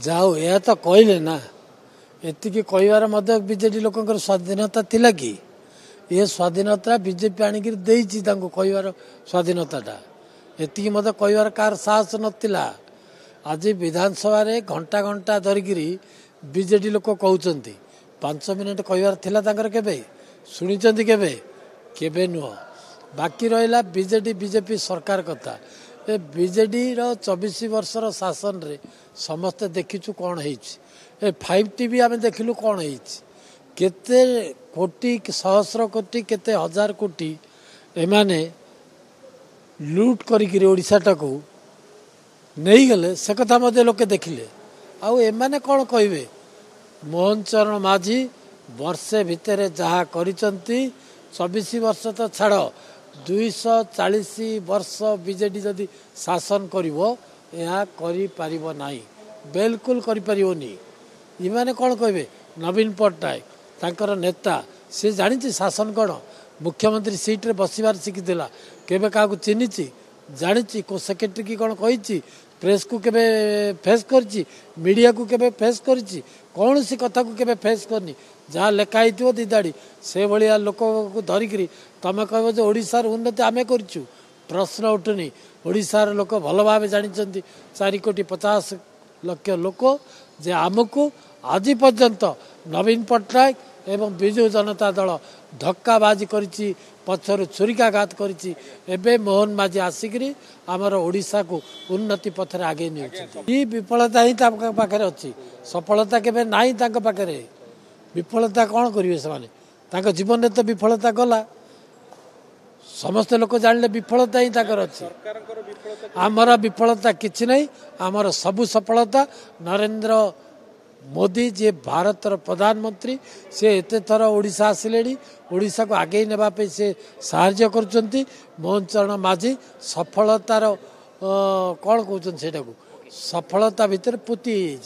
जाओ यह तो कहले ना एतिकी कहबार बीजेडी लोकंर स्वाधीनता थिला कि ये स्वाधीनता बीजेपी आणिक कहबार स्वाधीनता एतिकी मत कहबार कार साहस नथिला। आज विधानसभा रे घंटा घंटा धरिकी बीजेडी लोक कहते 5 मिनिट कहबार थिला तांकर केबे शुणिचंती केबे नुह। बाकी रहा बीजेडी बीजेपी सरकार कथा ए बीजेडी रो 24 वर्षर शासन रे समस्ते देखिचु कौन है 5T भी आम देखिलु कौन है केते कोटी सहस्र कोटी केते हजार कोटी एमाने लूट करिकिरी ओडिशाटा को नहीं गले से कथा मध्य लोके देखिले। आउ एमाने कौन कहबे मोहन चरण माझी वर्षे भितर जहाँ करिसंती 24 वर्ष तो छाड़ 240 वर्ष बीजेडी जदि शासन करिवो या करि परिबो नाही बिल्कुल करि परिबोनी। इमाने कौन कहबे नवीन पट्टनायक तांकर नेता से जानी शासन कौन मुख्यमंत्री सीट रे बसिबार शिखिला केबे का चिन्हिची जानी को सेक्रेटरी की कौन कही प्रेस को केबे फेस करची मीडिया को केबे फेस करची कौन सी कथा को केबे फेस करनी जहाँ लेखाई थो दिदाड़ी से भाया लोक को धरिकी तमें कह जो ओडिशार उन्नति आमे करचु प्रश्न उठुनी। ओडिशार लोक भल भाव जानी 4,50,00,000 लोक जे आमको आज पर्यंत नवीन पट्टनायक एवं विजु जनता दल धक्काबाजी करिछि पछरु छुरिकाघात करिछि एबे मोहन माझी आसिकरी आमर ओडिशा को उन्नति पथरे आगे नहीं विफलता ही पाखे अच्छी सफलता केबे नाही तांको पाखे विफलता कौन करेंगे से जीवन में तो विफलता गला समस्त लोक जानले विफलता ही अच्छी आमर विफलता किछि नहीं आमर सबु सफलता नरेंद्र मोदी जे भारतर प्रधानमंत्री से एते थर ओडिशा आसिले ओडिशा को आगे नेबापे से साहाय्य करुचंती। मोहन चरण माझी सफलतार कौन कहते सफलता भितर पुति।